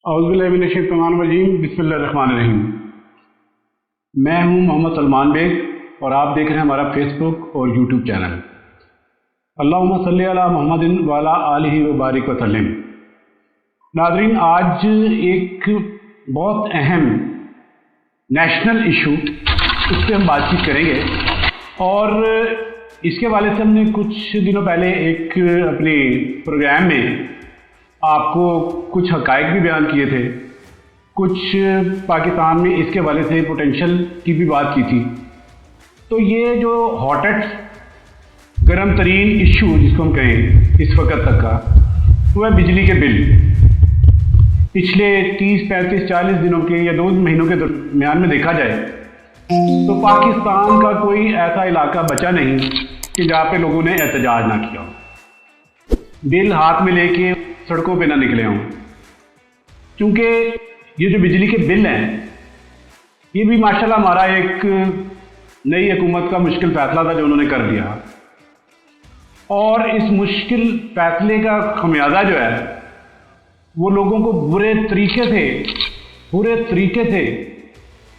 औज़ुबिल्लाहिमिनश्शैतानिर्रजीम बिस्मिल्लाहिर्रहमानिर्रहीम। मैं हूं मोहम्मद सलमान बेग और आप देख रहे हैं हमारा फेसबुक और यूट्यूब चैनल। अल्लाहुम्मा सल्ली अला मुहम्मदिन व अला आलिहि व बारिक व सल्लिम। नाज़रीन, आज एक बहुत अहम नेशनल इशू, उस पर हम बातचीत करेंगे और इसके हवाले से हमने कुछ दिनों पहले एक अपने प्रोग्राम में आपको कुछ हक़ाइक़ भी बयान किए थे, कुछ पाकिस्तान में इसके हवाले से पोटेंशियल की भी बात की थी। तो ये जो हॉटेस्ट गर्म तरीन इशू जिसको हम कहें इस वक्त तक का, वो है बिजली के बिल। पिछले 30, 35, 40 दिनों के या 2 महीनों के दरमियान में देखा जाए तो पाकिस्तान का कोई ऐसा इलाका बचा नहीं कि जहाँ पे लोगों ने एहतजाज ना किया हो, बिल हाथ में लेके सड़कों पे ना निकले हों। क्योंकि ये जो बिजली के बिल हैं, ये भी माशाल्लाह हमारा एक नई हुकूमत का मुश्किल फैसला था जो उन्होंने कर दिया, और इस मुश्किल फैसले का खमियाजा जो है वो लोगों को बुरे तरीके से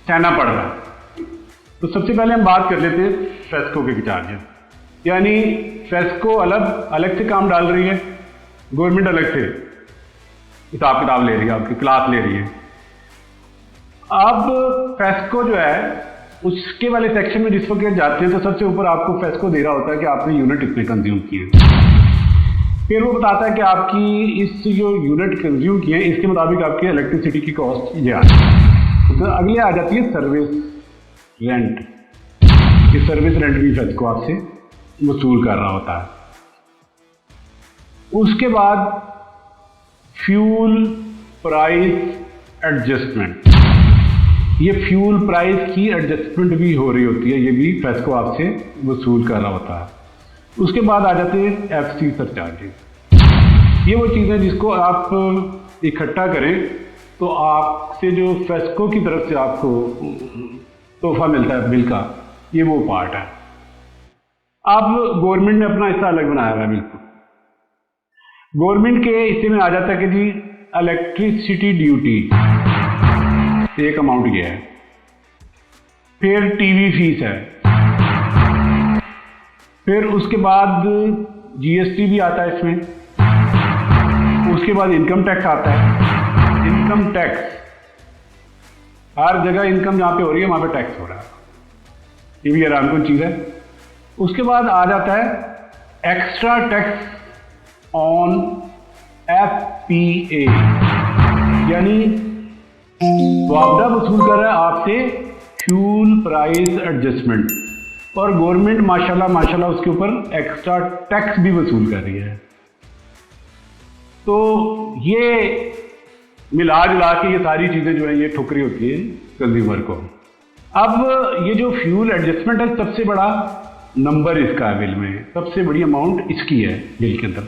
सहना पड़ रहा है। तो सबसे पहले हम बात कर लेते हैं फेस्को के चार्जेस। यानी फेस्को अलग से काम डाल रही है, गवर्नमेंट अलग से हिसाब किताब ले रही है, आपकी क्लास ले रही है। अब फेस्को जो है उसके वाले सेक्शन में जिस वक्त जाते हैं तो सबसे ऊपर आपको फेस्को दे रहा होता है कि आपने यूनिट इतने कंज्यूम किए, फिर वो बताता है कि आपकी इस जो यूनिट कंज्यूम किए इसके मुताबिक आपकी इलेक्ट्रिसिटी की कॉस्ट ये आ जाती है। तो अगले आ जाती है सर्विस रेंट। ये सर्विस रेंट भी फेस्को आपसे वसूल कर रहा होता है। उसके बाद फ्यूल प्राइस एडजस्टमेंट, ये फ्यूल प्राइस की एडजस्टमेंट भी हो रही होती है, ये भी फेस्को आपसे वसूल कर रहा होता है। उसके बाद आ जाते हैं एफसी सरचार्जेस। ये वो चीज़ें जिसको आप इकट्ठा करें तो आपसे जो फेस्को की तरफ से आपको तोहफा मिलता है बिल का, ये वो पार्ट है। अब गवर्नमेंट ने अपना हिस्सा अलग बनाया हुआ है। बिल्कुल गवर्नमेंट के हिस्से में आ जाता है कि जी इलेक्ट्रिसिटी ड्यूटी एक अमाउंट ये है, फिर टीवी फीस है, फिर उसके बाद जीएसटी भी आता है इसमें, उसके बाद इनकम टैक्स आता है। इनकम टैक्स हर जगह इनकम जहाँ पे हो रही है वहाँ पे टैक्स हो रहा है, ये भी आराम की चीज़ है। उसके बाद आ जाता है एक्स्ट्रा टैक्स ऑन एफपीए, यानी मुआवजा वसूल कर रहा है आपसे फ्यूल प्राइस एडजस्टमेंट, और गवर्नमेंट माशाल्लाह उसके ऊपर एक्स्ट्रा टैक्स भी वसूल कर रही है। तो ये मिला जुला के ये सारी चीज़ें जो हैं ये ठुकरी होती है कंज्यूमर को। अब ये जो फ्यूल एडजस्टमेंट है, सबसे बड़ा नंबर इसका है बिल में, सबसे बड़ी अमाउंट इसकी है बिल के अंदर।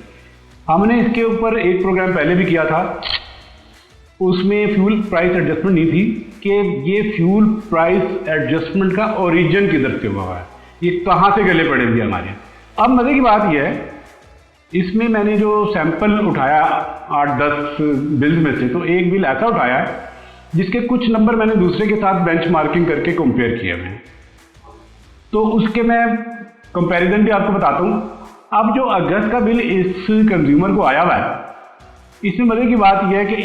हमने इसके ऊपर एक प्रोग्राम पहले भी किया था, उसमें फ्यूल प्राइस एडजस्टमेंट नहीं थी कि ये फ्यूल प्राइस एडजस्टमेंट का ओरिजिन किधर से हुआ है, ये कहाँ से गले पड़े हुए हमारे। अब मज़े की बात यह है, इसमें मैंने जो सैंपल उठाया 8-10 बिल्स में से, तो एक बिल ऐसा उठाया है जिसके कुछ नंबर मैंने दूसरे के साथ बेंचमार्किंग करके कंपेयर किए हुए, तो उसके मैं कंपैरिजन भी आपको बताता हूँ। अब जो अगस्त का बिल इस कंज्यूमर को आया हुआ है, इसमें मजे की बात यह है कि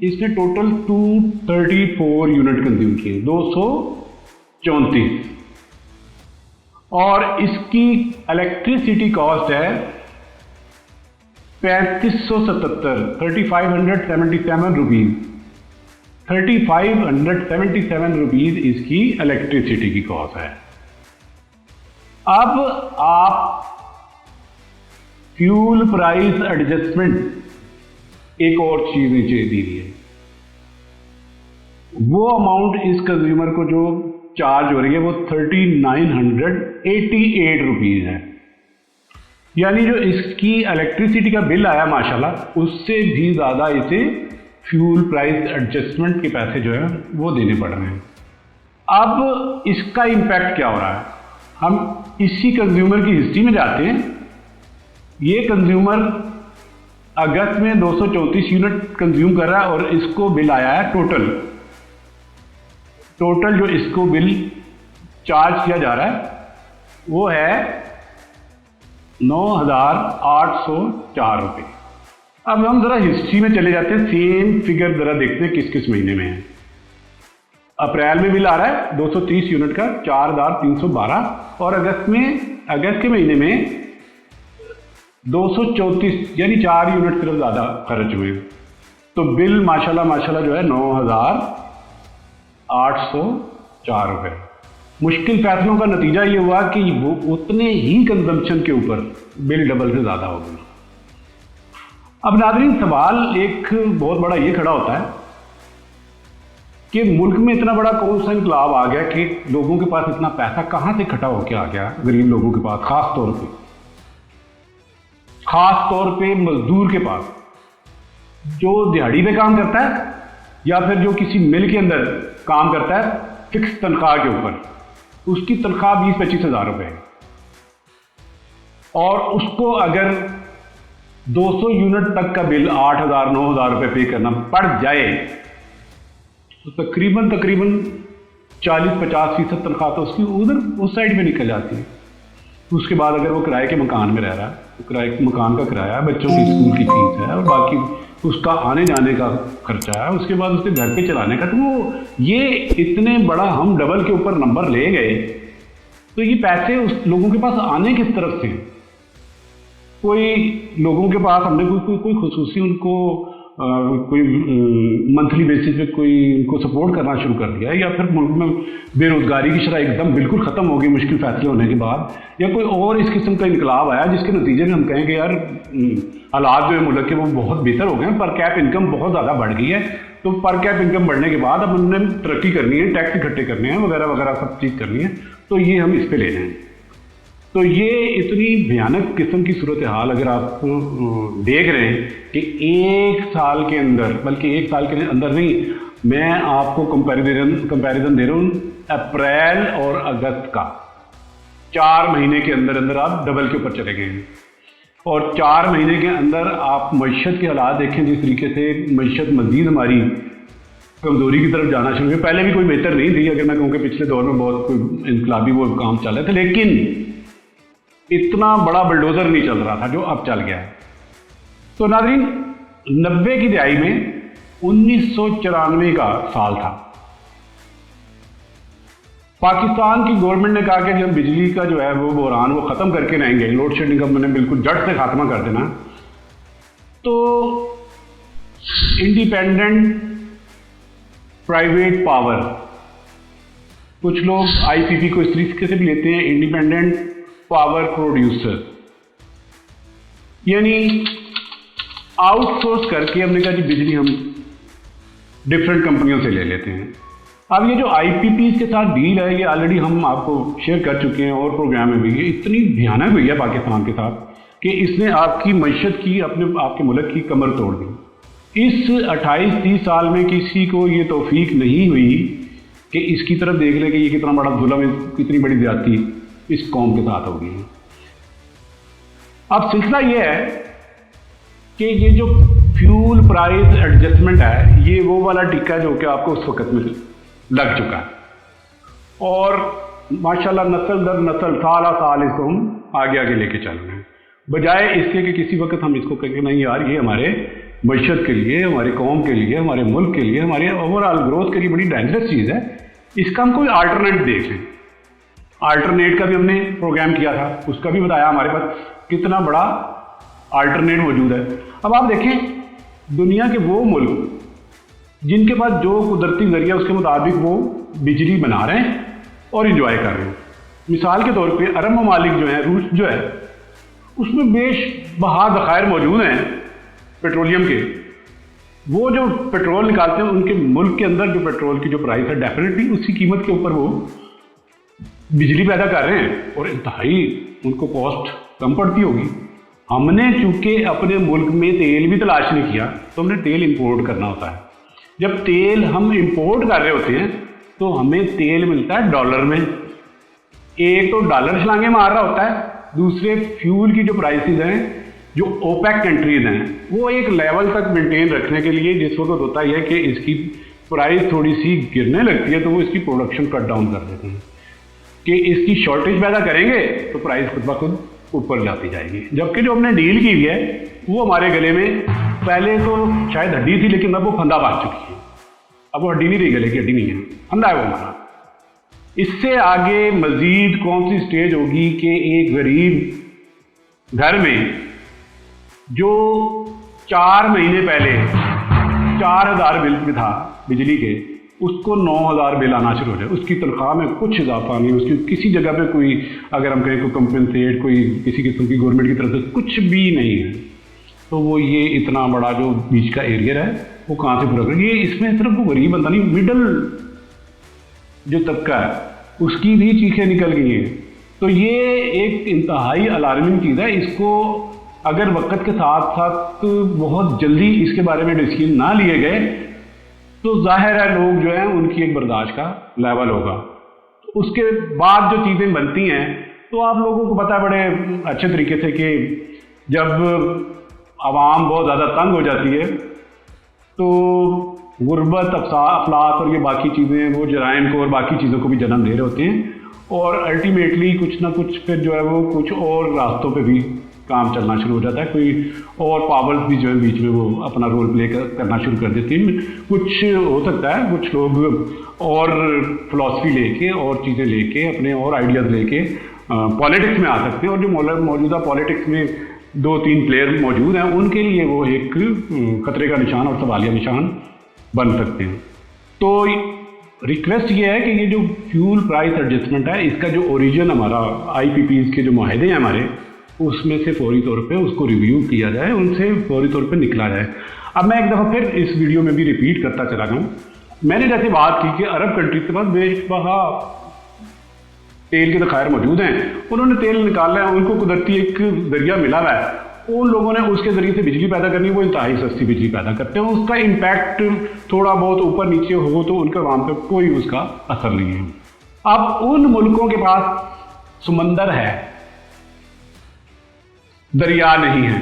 इसने टोटल 234 यूनिट कंज्यूम किए, 234, और इसकी इलेक्ट्रिसिटी कॉस्ट है 3577, 3577 रुपीज, 3577 रुपीज इसकी इलेक्ट्रिसिटी की कॉस्ट है। अब आप फ्यूल प्राइस एडजस्टमेंट एक और चीज नीचे दी है, वो अमाउंट इस कंज्यूमर को जो चार्ज हो रही है वो 3988 रुपीज है। यानी जो इसकी इलेक्ट्रिसिटी का बिल आया माशाल्लाह, उससे भी ज्यादा इसे फ्यूल प्राइस एडजस्टमेंट के पैसे जो है वो देने पड़ रहे हैं। अब इसका इंपैक्ट क्या हो रहा है, हम इसी कंज्यूमर की हिस्ट्री में जाते हैं। ये कंज्यूमर अगस्त में 234 यूनिट कंज्यूम कर रहा है और इसको बिल आया है टोटल जो इसको बिल चार्ज किया जा रहा है वो है 9,804 रुपये। अब हम जरा हिस्ट्री में चले जाते हैं, सेम फिगर जरा देखते हैं किस किस महीने में है। अप्रैल में बिल आ रहा है 230 यूनिट का 4,312 और अगस्त के महीने में 234 यानी 4 यूनिट सिर्फ ज़्यादा खर्च हुए, तो बिल माशाल्लाह जो है 9,804 रुपये। मुश्किल फैसलों का नतीजा ये हुआ कि वो उतने ही कंजम्पशन के ऊपर बिल डबल से ज़्यादा हो गया। अब नाज़रीन, सवाल एक बहुत बड़ा ये खड़ा होता है कि मुल्क में इतना बड़ा कौन सा इंकलाब आ गया कि लोगों के पास इतना पैसा कहाँ से इकट्ठा होकर आ गया, गरीब लोगों के पास, खास तौर पे मजदूर के पास, जो दिहाड़ी पे काम करता है या फिर जो किसी मिल के अंदर काम करता है फिक्स तनख्वाह के ऊपर, उसकी तनख्वाह 20-25 हज़ार रुपये है और उसको अगर 200 यूनिट तक का बिल 8,000-9,000 रुपये पे करना पड़ जाए तो तकरीबन 40-50% तनख्वाह तो उसकी उधर उस साइड में निकल जाती है। उसके बाद अगर वो किराए के मकान में रह रहा है तो किराए के मकान का किराया, बच्चों की स्कूल की फीस है और बाकी उसका आने जाने का खर्चा है, उसके बाद उसके घर पे चलाने का, तो वो ये इतने बड़ा हम डबल के ऊपर नंबर ले गए, तो ये पैसे उस लोगों के पास आने किस तरफ से? कोई लोगों के पास हमने कोई खुसूसी उनको कोई मंथली बेसिस पे कोई उनको सपोर्ट करना शुरू कर दिया है, या फिर मुल्क में बेरोजगारी की शरह एकदम बिल्कुल ख़त्म हो गई मुश्किल फैसले होने के बाद, या कोई और इस किस्म का इनकलाब आया जिसके नतीजे में हम कहें कि यार हालात जो है मुल्क के वो बहुत बेहतर हो गए हैं, पर कैप इनकम बहुत ज़्यादा बढ़ गई है। तो पर कैप इनकम बढ़ने के बाद अब उन्होंने तरक्की करनी है, टैक्स इकट्ठे करने हैं, वगैरह वगैरह सब चीज़ करनी है, तो ये हम इस पर ले लें। तो ये इतनी भयानक किस्म की सूरत हाल अगर आप देख रहे हैं कि एक साल के अंदर, बल्कि एक साल के अंदर नहीं, मैं आपको कंपैरिजन दे रहा हूँ अप्रैल और अगस्त का, 4 महीने के अंदर अंदर आप डबल के ऊपर चले गए हैं और 4 महीने के अंदर आप मईशत के हालात देखें, जिस तरीके से मईशत मजीद हमारी कमजोरी की तरफ जाना शुरू हुई। पहले भी कोई बेहतर नहीं थी, अगर मैं कहूँ कि पिछले दौर में बहुत कोई इनकलाबी वो काम चल रहे थे, लेकिन इतना बड़ा बुलडोजर नहीं चल रहा था जो अब चल गया है। तो नाज़रीन, 90 की दिहाई में 1994 का साल था, पाकिस्तान की गवर्नमेंट ने कहा कि हम बिजली का जो है वो बहरान वो ख़त्म करके रहेंगे, लोड शेडिंग का मैंने बिल्कुल जड़ से खात्मा कर देना। तो इंडिपेंडेंट प्राइवेट पावर, कुछ लोग आईपीपी को इस तरीके से भी लेते हैं, इंडिपेंडेंट पावर प्रोड्यूसर, यानी आउटसोर्स करके हमने कहा कि बिजली हम डिफरेंट कंपनियों से ले लेते हैं। अब ये जो आईपीपी के साथ डील है, ये ऑलरेडी हम आपको शेयर कर चुके हैं और प्रोग्राम में भी, ये इतनी भयानक हुई है पाकिस्तान के साथ कि इसने आपकी मईशत की, आपके मुल्क की कमर तोड़ दी। इस 28-30 साल में किसी को ये तौफीक नहीं हुई कि इसकी तरफ देख ले कि ये कितना बड़ा जुल्म, कितनी बड़ी ज्यादती इस कौम के साथ हो गई है। अब सिलसिला ये है कि ये जो फ्यूल प्राइस एडजस्टमेंट है, ये वो वाला टिक्का जो कि आपको उस वक्त में लग चुका है और माशाल्लाह नस्ल दर नस्ल, साल साल इसको हम आगे आगे लेके चल रहे हैं, बजाय इसके कि किसी वक्त हम इसको कहें नहीं यार ये हमारे मईशत के लिए, हमारे कौम के लिए, हमारे मुल्क के लिए, हमारे ओवरऑल ग्रोथ के लिए बड़ी डेंजरस चीज़ है, इसका हम कोई अल्टरनेट देख लें। अल्टरनेट का भी हमने प्रोग्राम किया था, उसका भी बताया हमारे पास कितना बड़ा अल्टरनेट मौजूद है। अब आप देखें दुनिया के वो मुल्क जिनके पास जो कुदरती जरिया उसके मुताबिक वो बिजली बना रहे हैं और इंजॉय कर रहे हैं। मिसाल के तौर पे अरब ममालिक जो है, रूस जो है, उसमें बेशबहा ज़खायर मौजूद हैं पेट्रोलियम के। वो जो पेट्रोल निकालते हैं उनके मुल्क के अंदर जो पेट्रोल की जो प्राइस है, डेफिनेटली उसी कीमत के ऊपर वो बिजली पैदा कर रहे हैं और इंतहाई उनको कॉस्ट कम पड़ती होगी। हमने चूंकि अपने मुल्क में तेल भी तलाश नहीं किया, तो हमने तेल इंपोर्ट करना होता है। जब तेल हम इंपोर्ट कर रहे होते हैं तो हमें तेल मिलता है डॉलर में। एक तो डॉलर छलांगे मार रहा होता है, दूसरे फ्यूल की जो प्राइसेस हैं जो ओपेक कंट्रीज हैं वो एक लेवल तक मेंटेन रखने के लिए जिस वक्त होता है कि इसकी प्राइस थोड़ी सी गिरने लगती है तो वो इसकी प्रोडक्शन कट डाउन कर देते हैं कि इसकी शॉर्टेज पैदा करेंगे तो प्राइस खुद ब खुद ऊपर जाती जाएगी। जबकि जो हमने डील की हुई है वो हमारे गले में पहले तो शायद हड्डी थी लेकिन अब वो फंदा बांध चुकी है। अब वो हड्डी नहीं रही, गले की हड्डी नहीं है, फंदा है वो हमारा। इससे आगे मजीद कौन सी स्टेज होगी कि एक गरीब घर में जो 4 महीने पहले 4000 बिल था बिजली के, उसको 9000 बिल आना शुरू हो जाए, उसकी तनख्वाह में कुछ इजाफा नहीं, उसकी किसी जगह पे कोई अगर हम कहें कोई कंपनसेट कोई किसी किस्म की गवर्नमेंट की तरफ से कुछ भी नहीं है, तो वो ये इतना बड़ा जो बीच का एरिया है वो कहाँ से पूरा करेंगे। इसमें सिर्फ वो गरीब बंदा नहीं, मिडल जो तबका है उसकी भी चीखें निकल गई हैं। तो ये एक इंतहाई अलार्मिंग चीज़ है। इसको अगर वक्त के साथ साथ बहुत जल्दी इसके बारे में डिसीजन ना लिए गए तो जाहिर है लोग जो है उनकी एक बर्दाश्त का लेवल होगा। तो उसके बाद जो चीज़ें बनती हैं तो आप लोगों को पता है बड़े अच्छे तरीके से कि जब आवाम बहुत ज़्यादा तंग हो जाती है तो गुर्बत अफलास और ये बाकी चीज़ें वो जराइम को और बाकी चीज़ों को भी जन्म दे रहे होते हैं और अल्टीमेटली कुछ ना कुछ फिर जो है वो कुछ और रास्तों पे भी काम चलना शुरू हो जाता है। कोई और पावर्स भी जो है बीच में वो अपना रोल प्ले करना शुरू कर देती हैं। कुछ हो सकता है कुछ लोग और फिलॉसफी लेके और चीज़ें लेके अपने और आइडियाज़ लेके पॉलिटिक्स में आ सकते हैं और जो मौजूदा पॉलिटिक्स में 2-3 प्लेयर मौजूद हैं उनके लिए वो एक खतरे का निशान और सवालिया निशान बन सकते हैं। तो रिक्वेस्ट ये है कि ये जो फ्यूल प्राइस एडजस्टमेंट है इसका जो ओरिजिन हमारा IPPs के जो माहदे हैं हमारे उसमें से फौरी तौर पे उसको रिव्यू किया जाए, उनसे फौरी तौर पे निकला जाए। अब मैं एक दफ़ा फिर इस वीडियो में भी रिपीट करता चला गया। मैंने जैसे बात की कि अरब कंट्रीज के पास बेशबहा तेल के ज़खायर मौजूद हैं, उन्होंने तेल निकाला है, उनको कुदरती एक जरिया मिला हुआ है, उन लोगों ने उसके ज़रिए से बिजली पैदा करनी, वो इंतहाई सस्ती बिजली पैदा करते हैं। उसका इम्पैक्ट थोड़ा बहुत ऊपर नीचे हो तो उनके वहाँ पर कोई उसका असर नहीं है। अब उन मुल्कों के पास समंदर है, दरिया नहीं है,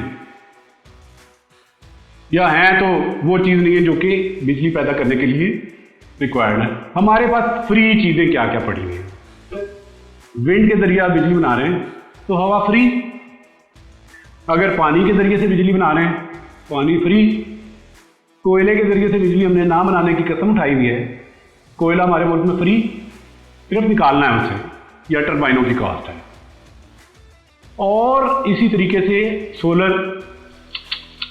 या है तो वो चीज़ नहीं है जो कि बिजली पैदा करने के लिए रिक्वायर्ड है। हमारे पास फ्री चीज़ें क्या क्या पड़ी हुई हैं। विंड के जरिए बिजली बना रहे हैं तो हवा फ्री, अगर पानी के जरिए से बिजली बना रहे हैं पानी फ्री, कोयले के जरिए से बिजली हमने ना बनाने की कसम उठाई हुई है, कोयला हमारे मुल्क में फ्री, सिर्फ निकालना है उसे या टर्बाइनों की कॉस्ट है। और इसी तरीके से सोलर,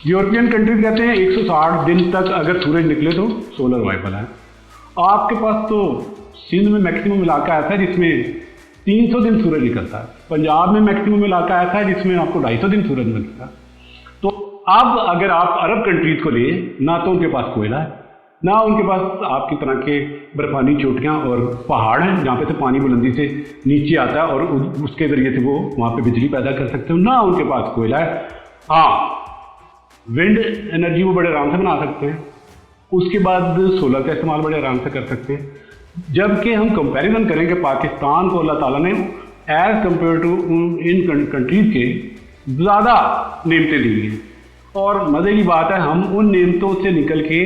यूरोपियन कंट्रीज कहते हैं 160 दिन तक अगर सूरज निकले तो सोलर वाइबल है। आपके पास तो सिंध में मैक्सिमम इलाका ऐसा है जिसमें 300 दिन सूरज निकलता है, पंजाब में मैक्सिमम इलाका ऐसा है जिसमें आपको 250 दिन सूरज मिलता है। तो अब अगर आप अरब कंट्रीज को ले, ना तो उनके पास कोयला है, ना उनके पास आपकी तरह के बर्फानी चोटियाँ और पहाड़ हैं जहाँ पे से पानी बुलंदी से नीचे आता है और उसके ज़रिए से वो वहाँ पे बिजली पैदा कर सकते हो, ना उनके पास कोयला है। हाँ, विंड एनर्जी वो बड़े आराम से बना सकते हैं, उसके बाद सोलर का इस्तेमाल बड़े आराम से कर सकते हैं। जबकि हम कंपैरिजन करें कि पाकिस्तान को अल्लाह ताला ने एज़ कम्पेयर टू इन कंट्रीज़ के ज़्यादा नेमतें दी हैं। और मज़े की बात है हम उन नेमतों से निकल के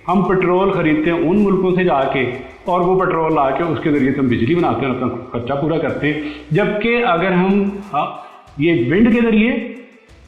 हम पेट्रोल ख़रीदते हैं उन मुल्कों से जाके और वो पेट्रोल ला के उसके ज़रिए से हम बिजली बनाते हैं, अपना खर्चा पूरा करते हैं। जबकि अगर हम ये विंड के ज़रिए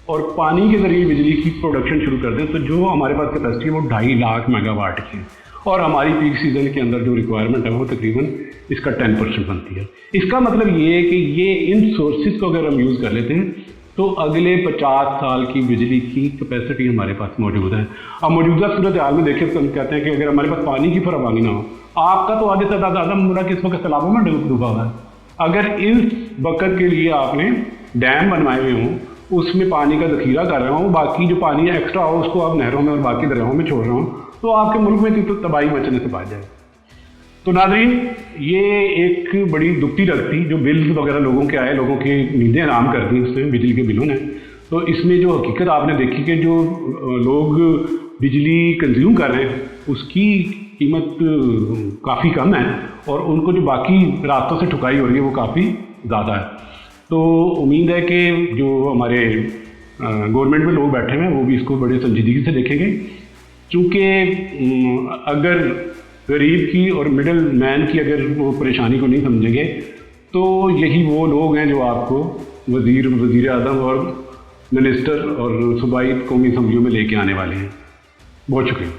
और पानी के ज़रिए बिजली की प्रोडक्शन शुरू कर दें तो जो हमारे पास कैपेसिटी है वो 2.5 लाख मेगावाट की है और हमारी पीक सीज़न के अंदर जो रिक्वायरमेंट है वो तकरीबन इसका 10% बनती है। इसका मतलब ये है कि ये इन सोर्सेज को अगर हम यूज़ कर लेते हैं तो अगले 50 साल की बिजली की कैपेसिटी हमारे पास मौजूद है। अब मौजूदा सूरत हाल में देखें तो हम कहते हैं कि अगर हमारे पास पानी की फराहमी ना हो, आपका तो आगे से ज़्यादा मुल्क किस वक्त तालाबों में डूबा हुआ है। अगर इस वक्त के लिए आपने डैम बनवाए हुए हों, उसमें पानी का ज़खीरा कर रहे हो, बाकी जो पानी एक्स्ट्रा हो उसको आप नहरों में और बाकी दरियाओं में छोड़ रहे हो, तो आपके मुल्क में तो तबाही मचने से बच जाए। तो नाज़रीन, ये एक बड़ी दुखती रखती जो बिल्स वगैरह लोगों के आए, लोगों की नींदें आराम कर दी उसमें बिजली के बिलों ने। तो इसमें जो हकीकत आपने देखी कि जो लोग बिजली कंज्यूम कर रहे हैं उसकी कीमत काफ़ी कम है और उनको जो बाकी रास्तों से ठुकाई हो रही है वो काफ़ी ज़्यादा है। तो उम्मीद है कि जो हमारे गवर्नमेंट में लोग बैठे हुए हैं, वो भी इसको बड़े संजीदगी से देखेंगे, क्योंकि अगर गरीब की और मिडिल मैन की अगर वो परेशानी को नहीं समझेंगे तो यही वो लोग हैं जो आपको वज़ीर आज़म और मिनिस्टर और सूबाई कौमी असम्बलियों में लेके आने वाले हैं। बहुत शुक्रिया।